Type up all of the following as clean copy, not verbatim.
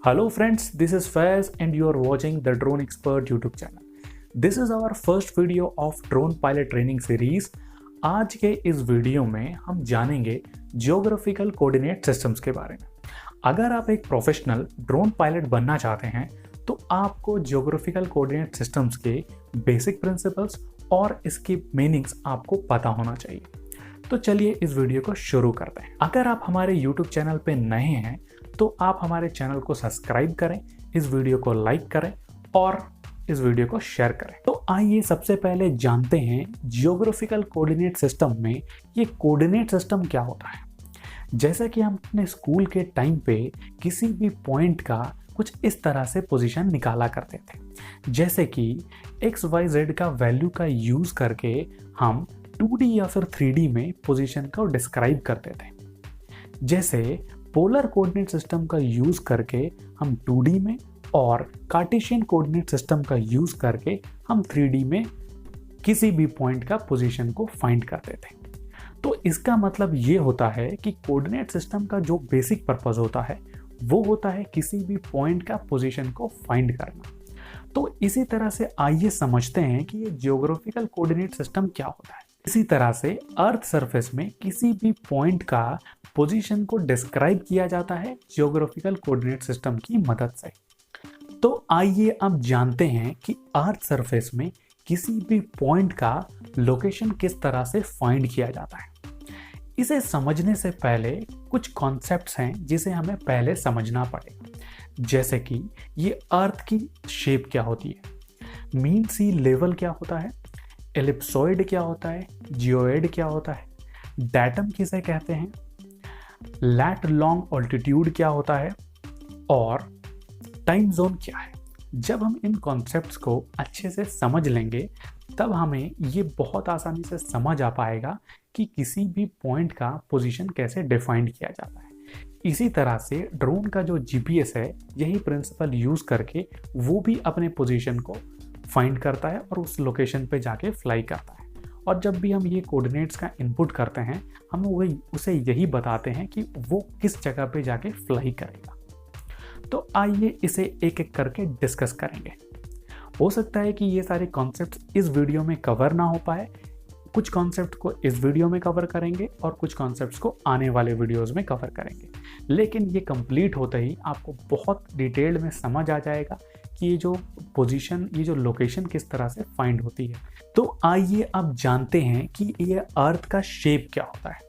Hello friends, this is Faiz and you are watching the Drone Expert YouTube channel. This is our first video of Drone Pilot Training Series. आज के इस video में हम जानेंगे geographical coordinate systems के बारे में। अगर आप एक प्रोफेशनल ड्रोन पायलट बनना चाहते हैं तो आपको जियोग्राफिकल कोऑर्डिनेट सिस्टम्स के बेसिक प्रिंसिपल्स और इसकी मीनिंग्स आपको पता होना चाहिए। तो चलिए इस वीडियो को शुरू करते हैं। अगर आप हमारे YouTube चैनल पे नए हैं तो आप हमारे चैनल को सब्सक्राइब करें, इस वीडियो को लाइक करें और इस वीडियो को शेयर करें। तो आइए सबसे पहले जानते हैं जियोग्राफिकल कोऑर्डिनेट सिस्टम में ये कोऑर्डिनेट सिस्टम क्या होता है। जैसा कि हम अपने स्कूल के टाइम पे किसी भी पॉइंट का कुछ इस तरह से पोजीशन निकाला करते थे, जैसे कि XYZ का वैल्यू का यूज करके हम 2D या फिर 3D में पोजीशन को डिस्क्राइब करते थे। जैसे पोलर कोऑर्डिनेट सिस्टम का यूज करके हम 2D में और कार्टेशियन कोऑर्डिनेट सिस्टम का यूज करके हम 3D में किसी भी पॉइंट का पोजीशन को फाइंड करते थे। तो इसका मतलब ये होता है कि कोऑर्डिनेट सिस्टम का जो बेसिक पर्पस होता है वो होता है किसी भी पॉइंट का पोजीशन को फाइंड करना। तो इसी तरह से आइए समझते हैं कि ये जियोग्राफिकल कोऑर्डिनेट सिस्टम क्या होता है। इसी तरह से अर्थ सरफेस में किसी भी पॉइंट का पोजीशन को डिस्क्राइब किया जाता है जियोग्राफिकल कोऑर्डिनेट सिस्टम की मदद से। तो आइए अब जानते हैं कि अर्थ सरफेस में किसी भी पॉइंट का लोकेशन किस तरह से फाइंड किया जाता है। इसे समझने से पहले कुछ कॉन्सेप्ट्स हैं जिसे हमें पहले समझना पड़ेगा, जैसे कि ये अर्थ की शेप क्या होती है, मीन सी लेवल क्या होता है, एलिप्सॉइड क्या होता है, जियोइड क्या होता है, डेटम किसे कहते हैं, लैट लॉन्ग ऑल्टीट्यूड क्या होता है और टाइम जोन क्या है। जब हम इन कॉन्सेप्ट्स को अच्छे से समझ लेंगे तब हमें ये बहुत आसानी से समझ आ पाएगा कि किसी भी पॉइंट का पोजीशन कैसे डिफाइंड किया जाता है। इसी तरह से ड्रोन का जो GPS है यही प्रिंसिपल यूज करके वो भी अपने पोजीशन को फाइंड करता है और उस लोकेशन पे जाके फ्लाई करता है। और जब भी हम ये कोऑर्डिनेट्स का इनपुट करते हैं हम वही उसे यही बताते हैं कि वो किस जगह पे जाके फ्लाई करेगा। तो आइए इसे एक एक करके डिस्कस करेंगे। हो सकता है कि ये सारे कॉन्सेप्ट्स इस वीडियो में कवर ना हो पाए, कुछ कॉन्सेप्ट को इस वीडियो में कवर करेंगे और कुछ कॉन्सेप्ट्स को आने वाले वीडियोस में कवर करेंगे, लेकिन ये कंप्लीट होते ही आपको बहुत डिटेल्ड में समझ आ जाएगा कि ये जो पोजीशन, ये जो लोकेशन किस तरह से फाइंड होती है। तो आइए अब जानते हैं कि ये अर्थ का शेप क्या होता है।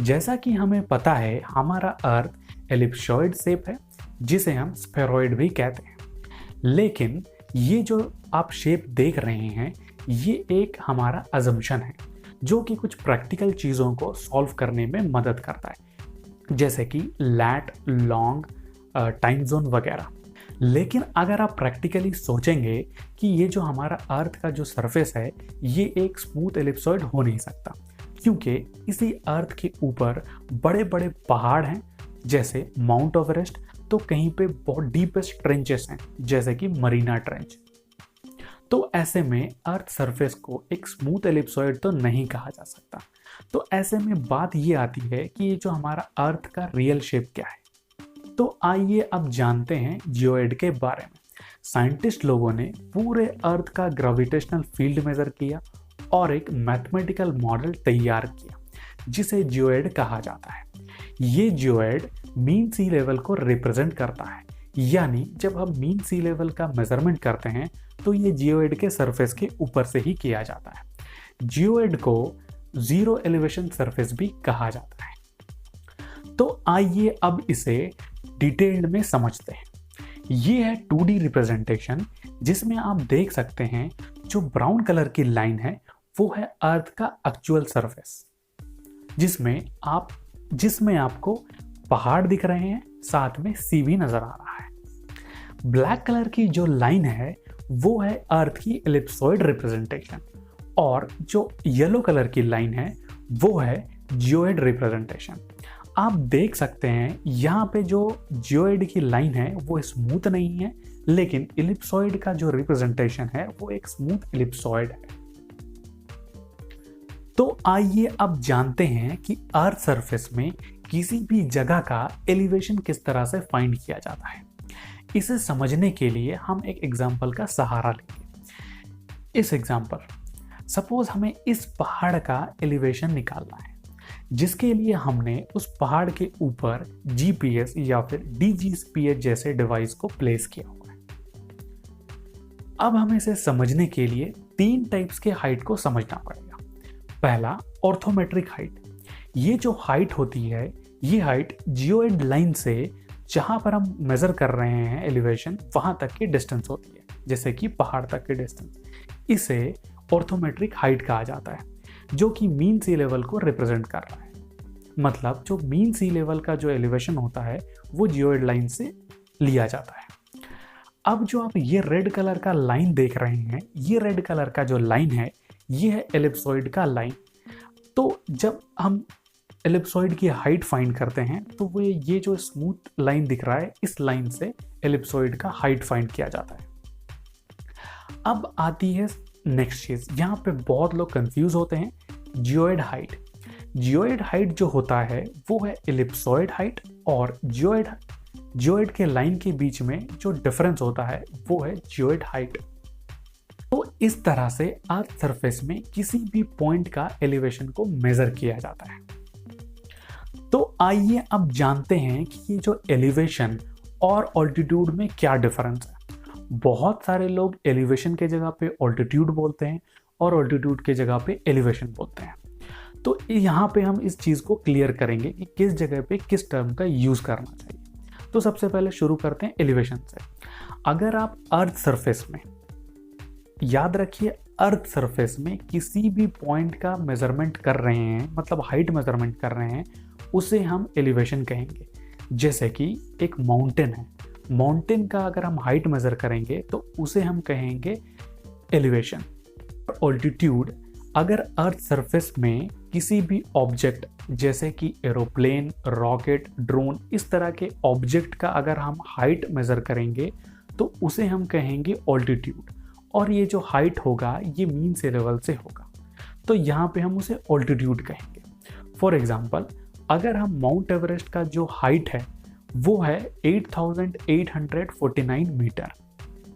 जैसा कि हमें पता है हमारा अर्थ एलिप्सॉइड शेप है जिसे हम स्फेरॉइड भी कहते हैं, लेकिन ये जो आप शेप देख रहे हैं ये एक हमारा अजम्पशन है जो कि कुछ प्रैक्टिकल चीज़ों को सॉल्व करने में मदद करता है, जैसे कि लैट, लॉन्ग, टाइम जोन वगैरह। लेकिन अगर आप प्रैक्टिकली सोचेंगे कि ये जो हमारा अर्थ का जो सरफेस है ये एक स्मूथ एलिप्सॉइड हो नहीं सकता, क्योंकि इसी अर्थ के ऊपर बड़े बड़े पहाड़ हैं जैसे माउंट एवरेस्ट, तो कहीं पे बहुत डीपेस्ट ट्रेंचेस हैं जैसे कि मरीना ट्रेंच। तो ऐसे में अर्थ सरफेस को एक स्मूथ एलिप्सॉइड तो नहीं कहा जा सकता। तो ऐसे में बात ये आती है कि ये जो हमारा अर्थ का रियल शेप क्या है। तो आइए अब जानते हैं जियोइड के बारे में। साइंटिस्ट लोगों ने पूरे अर्थ का ग्रेविटेशनल फील्ड मेजर किया और एक मैथमेटिकल मॉडल तैयार किया जिसे जियोइड कहा जाता है। ये जियोइड मीन सी लेवल को रिप्रेजेंट करता है, यानी जब हम मीन सी लेवल का मेजरमेंट करते हैं तो ये जियोइड के सरफेस के ऊपर से ही किया जाता है। जियोइड को जीरो एलिवेशन सरफेस भी कहा जाता है। तो आइए अब इसे डिटेल्ड में समझते हैं। ये है 2D रिप्रेजेंटेशन जिसमें आप देख सकते हैं जो ब्राउन कलर की लाइन है वो है अर्थ का एक्चुअल सरफेस, जिसमें आपको पहाड़ दिख रहे हैं, साथ में सी भी नजर आ रहा है। ब्लैक कलर की जो लाइन है वो है अर्थ की एलिप्सॉइड रिप्रेजेंटेशन और जो येलो कलर की लाइन है वो है जियोइड रिप्रेजेंटेशन। आप देख सकते हैं यहाँ पे जो जियोइड की लाइन है वो स्मूथ नहीं है, लेकिन एलिप्सॉइड का जो रिप्रेजेंटेशन है वो एक स्मूथ एलिप्सॉइड है। तो आइए अब जानते हैं कि अर्थ सरफेस में किसी भी जगह का एलिवेशन किस तरह से फाइंड किया जाता है। इसे समझने के लिए हम एक एग्जाम्पल का सहारा लेंगे। इस एग्जाम्पल, सपोज हमें इस पहाड़ का एलिवेशन निकालना है, जिसके लिए हमने उस पहाड़ के ऊपर जीपीएस या फिर डीजीपीएस जैसे डिवाइस को प्लेस किया हुआ है। अब हमें इसे समझने के लिए 3 टाइप्स के हाइट को समझना पड़ेगा। पहला, ऑर्थोमेट्रिक हाइट। ये जो हाइट होती है, ये हाइट जियोइड लाइन से जहां पर हम मेजर कर रहे हैं एलिवेशन, वहां तक की डिस्टेंस होती है, जैसे कि पहाड़ तक की डिस्टेंस। इसे ऑर्थोमेट्रिक हाइट कहा जाता है, जो कि मीन सी लेवल को रिप्रेजेंट कर रहा है। मतलब जो मीन सी लेवल का जो एलिवेशन होता है वो जियोइड लाइन से लिया जाता है। अब जो आप ये रेड कलर का लाइन देख रहे हैं, ये रेड कलर का जो लाइन है, ये है एलिप्सॉइड का लाइन। तो जब हम एलिप्सॉइड की हाइट फाइंड करते हैं तो वो ये जो स्मूथ लाइन दिख रहा है, इस लाइन से एलिप्सॉइड का हाइट फाइंड किया जाता है। अब आती है नेक्स्ट चीज, यहाँ पे बहुत लोग कंफ्यूज होते हैं, जियोइड हाइट। जियोइड हाइट जो होता है वो है एलिप्सॉइड हाइट, और जियोइड के लाइन के बीच में जो डिफरेंस होता है वो है जियोइड हाइट। तो इस तरह से अर्थ सरफेस में किसी भी पॉइंट का एलिवेशन को मेजर किया जाता है। तो आइए अब जानते हैं कि ये जो एलिवेशन और ऑल्टीट्यूड में क्या डिफरेंस है। बहुत सारे लोग एलिवेशन के जगह पे ऑल्टीट्यूड बोलते हैं और ऑल्टीट्यूड के जगह पे एलिवेशन बोलते हैं। तो यहाँ पे हम इस चीज़ को क्लियर करेंगे कि किस जगह पे किस टर्म का यूज़ करना चाहिए। तो सबसे पहले शुरू करते हैं एलिवेशन से। अगर आप अर्थ सरफेस में, याद रखिए, अर्थ सरफेस में किसी भी पॉइंट का मेजरमेंट कर रहे हैं, मतलब हाइट मेजरमेंट कर रहे हैं, उसे हम एलिवेशन कहेंगे। जैसे कि एक माउंटेन है, माउंटेन का अगर हम हाइट मेजर करेंगे तो उसे हम कहेंगे एलिवेशन। ऑल्टीट्यूड, अगर अर्थ सरफेस में किसी भी ऑब्जेक्ट जैसे कि एरोप्लेन, रॉकेट, ड्रोन, इस तरह के ऑब्जेक्ट का अगर हम हाइट मेजर करेंगे तो उसे हम कहेंगे ऑल्टीट्यूड, और ये जो हाइट होगा ये मीन सी लेवल से होगा, तो यहाँ पे हम उसे ऑल्टीट्यूड कहेंगे। फॉर एग्जाम्पल, अगर हम माउंट एवरेस्ट का जो हाइट है वो है 8,849 मीटर,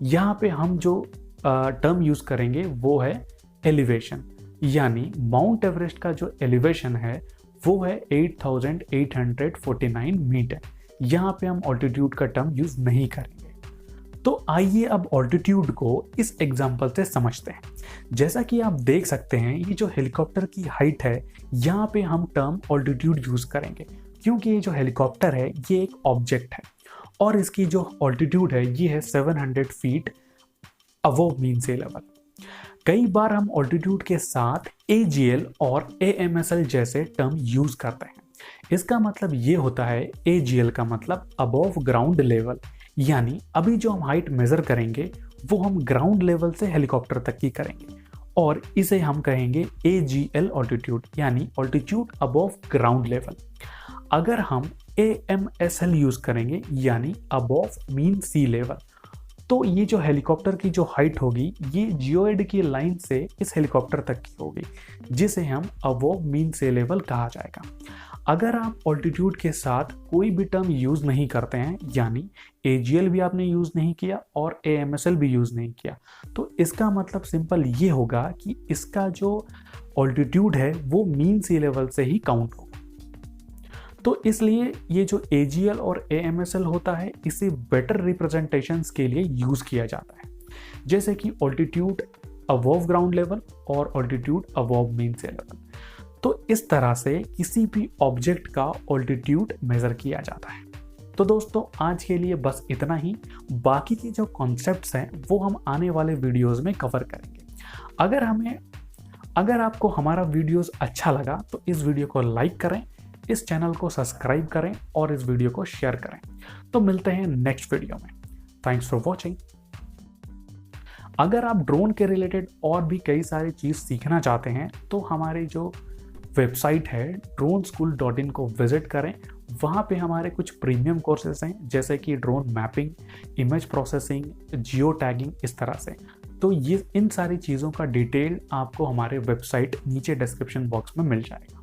यहाँ पे हम जो टर्म यूज करेंगे वो है एलिवेशन, यानी माउंट एवरेस्ट का जो एलिवेशन है वो है 8,849 मीटर। यहाँ पे हम ऑल्टीट्यूड का टर्म यूज नहीं करेंगे। तो आइए अब ऑल्टीट्यूड को इस एग्जांपल से समझते हैं। जैसा कि आप देख सकते हैं, ये जो हेलीकॉप्टर की हाइट है, यहाँ पे हम टर्म ऑल्टीट्यूड यूज करेंगे, क्योंकि ये जो हेलीकॉप्टर है ये एक ऑब्जेक्ट है और इसकी जो ऑल्टीट्यूड है ये है 700 फीट अबव मीन सी लेवल। कई बार हम ऑल्टीट्यूड के साथ AGL और AMSL जैसे टर्म यूज करते हैं। इसका मतलब ये होता है, AGL का मतलब अबव ग्राउंड लेवल, यानी अभी जो हम हाइट मेजर करेंगे वो हम ग्राउंड लेवल से हेलीकॉप्टर तक की करेंगे, और इसे हम कहेंगे AGL ऑल्टीट्यूड, यानी ऑल्टीट्यूड अबव ग्राउंड लेवल। अगर हम AMSL यूज करेंगे, यानी अबव मीन सी लेवल, तो ये जो हेलीकॉप्टर की जो हाइट होगी ये जियोइड की लाइन से इस हेलीकॉप्टर तक की होगी, जिसे हम अबव मीन सी लेवल कहा जाएगा। अगर आप ऑल्टीट्यूड के साथ कोई भी टर्म यूज नहीं करते हैं, यानी AGL भी आपने यूज नहीं किया और AMSL भी यूज नहीं किया, तो इसका मतलब सिंपल ये होगा कि इसका जो ऑल्टीट्यूड है वो मीन सी लेवल से ही काउंट होगा। तो इसलिए ये जो AGL और AMSL होता है, इसे बेटर रिप्रेजेंटेशंस के लिए यूज किया जाता है, जैसे कि ऑल्टीट्यूड अबव ग्राउंड लेवल और ऑल्टीट्यूड अबव मीन सी लेवल। तो इस तरह से किसी भी ऑब्जेक्ट का ऑल्टीट्यूड मेजर किया जाता है। तो दोस्तों, आज के लिए बस इतना ही। बाकी के जो कॉन्सेप्ट्स हैं वो हम आने वाले वीडियोस में कवर करेंगे। अगर आपको हमारा वीडियोस अच्छा लगा तो इस वीडियो को लाइक करें, इस चैनल को सब्सक्राइब करें और इस वीडियो को शेयर करें। तो मिलते हैं नेक्स्ट वीडियो में। Thanks for watching. अगर आप ड्रोन के रिलेटेड और भी कई सारी चीज़ सीखना चाहते हैं तो हमारी जो वेबसाइट है droneschool.in को विजिट करें। वहाँ पे हमारे कुछ प्रीमियम कोर्सेज हैं, जैसे कि drone mapping, image processing, geo tagging, इस तरह से। तो ये इन सारी चीज़ों का डिटेल आपको हमारे वेबसाइट नीचे डिस्क्रिप्शन बॉक्स में मिल जाएगा।